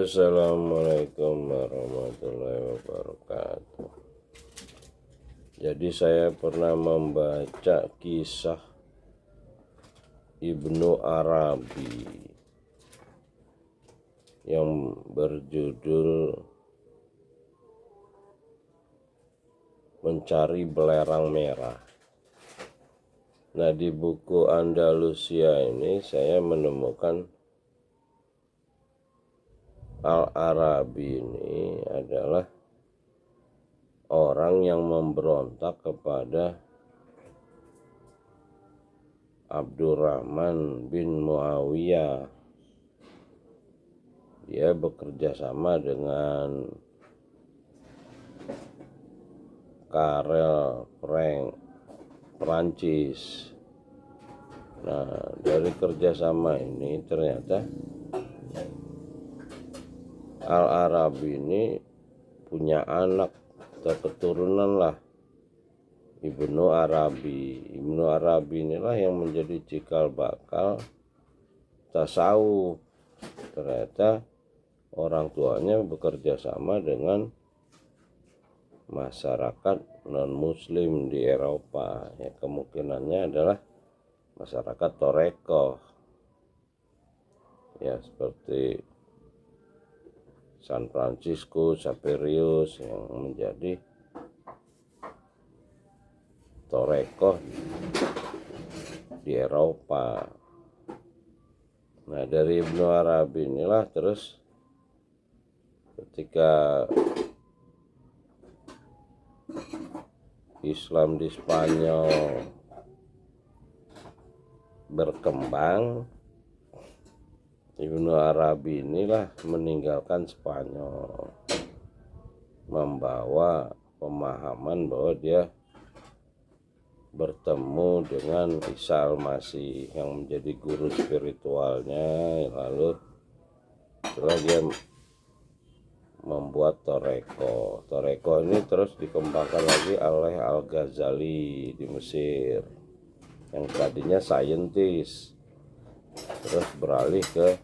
Assalamualaikum warahmatullahi wabarakatuh. Jadi saya pernah membaca kisah Ibnu Arabi yang berjudul Mencari Belerang Merah. Nah, di buku Andalusia ini saya menemukan Al-Arabi ini adalah orang yang memberontak kepada Abdurrahman bin Muawiyah. Dia bekerja sama dengan Karel Perancis. Nah, dari kerjasama ini ternyata Al-Arabi ini punya anak atau keturunan lah, Ibnu Arabi. Ibnu Arabi inilah yang menjadi cikal bakal tasawuf. Ternyata orang tuanya bekerja sama dengan masyarakat non-muslim di Eropa. Ya, kemungkinannya adalah masyarakat Torekoh. Ya, seperti San Francisco, Xaverius yang menjadi Torekoh di Eropa. Nah, dari Ibnu Arabi inilah terus ketika Islam di Spanyol berkembang, Ibnu Arabi inilah meninggalkan Spanyol, membawa pemahaman bahwa dia bertemu dengan Isa Al-Masih yang menjadi guru spiritualnya. Lalu setelah dia membuat Toreko ini terus dikembangkan lagi oleh Al-Ghazali di Mesir, yang tadinya saintis, terus beralih ke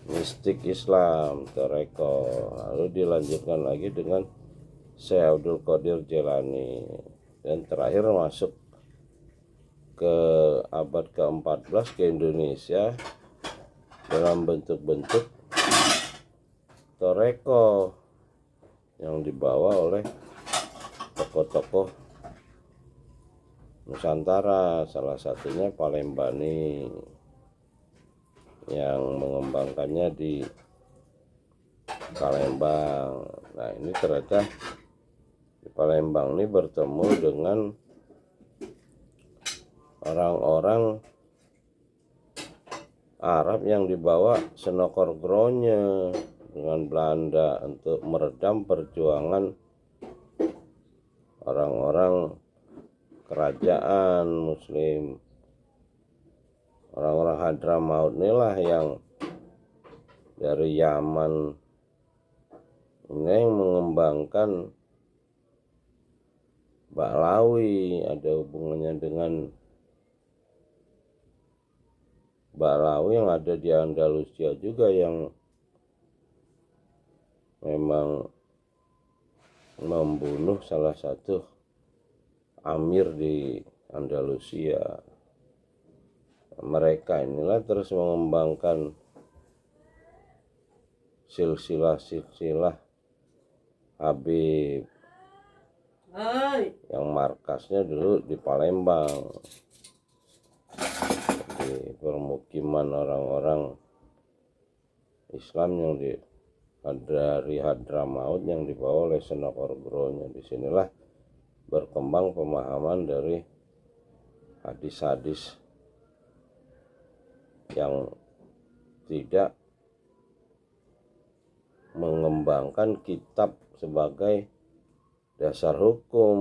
mistik Islam Toreko. Lalu dilanjutkan lagi dengan Syekh Abdul Qadir Jailani, dan terakhir masuk ke abad ke-14 ke Indonesia dalam bentuk-bentuk Toreko yang dibawa oleh tokoh-tokoh Nusantara, salah satunya Palembani yang mengembangkannya di Palembang. Nah, ini ternyata di Palembang ini bertemu dengan orang-orang Arab yang dibawa Senokor Gronya dengan Belanda untuk meredam perjuangan orang-orang kerajaan Muslim. Orang-orang Hadramaut inilah yang dari Yaman ini yang mengembangkan Ba'lawi. Ada hubungannya dengan Ba'lawi yang ada di Andalusia juga, yang memang membunuh salah satu amir di Andalusia. Mereka inilah terus mengembangkan silsilah Habib yang markasnya dulu di Palembang, di permukiman orang-orang Islam yang dari Hadramaut yang dibawa oleh Senokor Gronya. Disinilah berkembang pemahaman dari hadis-hadis yang tidak mengembangkan kitab sebagai dasar hukum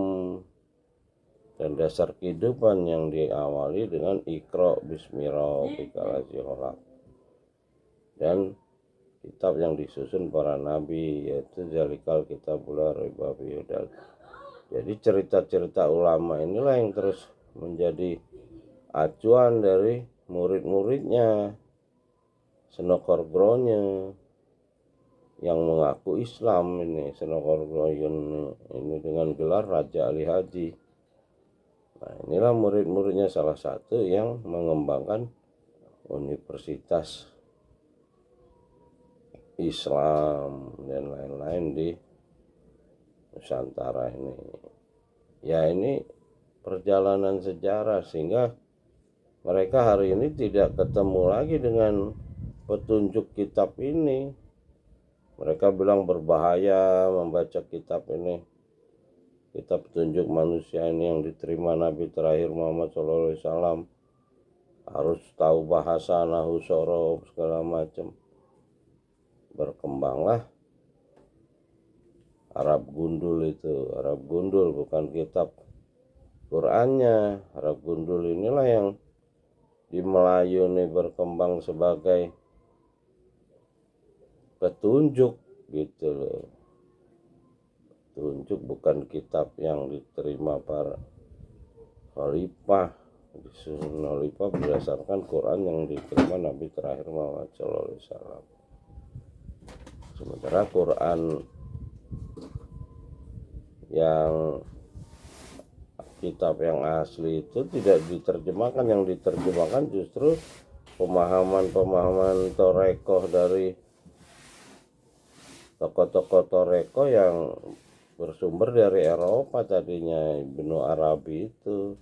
dan dasar kehidupan, yang diawali dengan Iqra bismi rabbikal ladzi khalaq, dan kitab yang disusun para nabi, yaitu Zalikal Kitabul La Raiba Fihi. Jadi cerita-cerita ulama inilah yang terus menjadi acuan dari murid-muridnya Senokorgronya yang mengaku Islam ini, Senokorgroyun ini dengan gelar Raja Ali Haji. Nah, inilah murid-muridnya salah satu yang mengembangkan universitas Islam dan lain-lain di Nusantara ini. Ya, ini perjalanan sejarah sehingga mereka hari ini tidak ketemu lagi dengan petunjuk kitab ini. Mereka bilang berbahaya membaca kitab ini, kitab petunjuk manusia ini yang diterima Nabi terakhir Muhammad SAW. Harus tahu bahasa, nahu, sorob, segala macam. Berkembanglah Arab Gundul itu. Arab Gundul bukan kitab Qurannya. Arab Gundul inilah yang di Melayu ini berkembang sebagai petunjuk gitu loh. Petunjuk bukan kitab yang diterima para khalifah. Disusun khalifah berdasarkan Quran yang diterima Nabi terakhir Muhammad SAW. Sementara Quran yang kitab yang asli itu tidak diterjemahkan, yang diterjemahkan justru pemahaman-pemahaman torekoh dari tokoh-tokoh torekoh yang bersumber dari Eropa tadinya, Ibnu Arabi itu,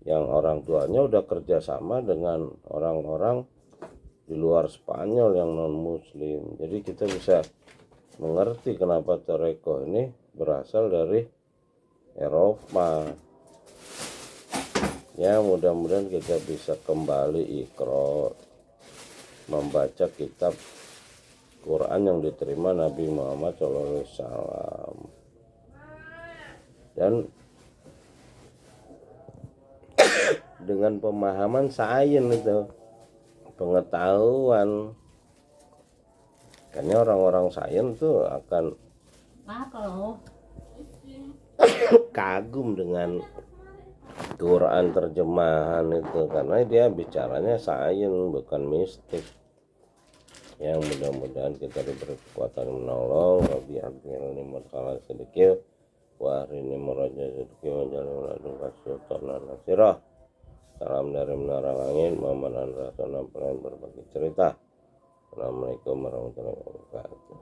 yang orang tuanya udah kerjasama dengan orang-orang di luar Spanyol yang non muslim. Jadi kita bisa mengerti kenapa torekoh ini berasal dari Eropa. Ya, mudah-mudahan kita bisa kembali iqra, membaca kitab Quran yang diterima Nabi Muhammad SAW. Dan dengan pemahaman sains itu, pengetahuan, karena orang-orang sains tuh akan kagum dengan Quran terjemahan itu, karena dia bicaranya sains bukan mistik. Yang mudah-mudahan kita diberi kekuatan menolong. Rabbi abdil nimut kalah sedikit wa arini muraja sedikit menjalin ladung kasultan nasirah. Salam dari menara langit Muhammad Andra Sona Pelayan berbagi cerita. Assalamualaikum warahmatullahi wabarakatuh.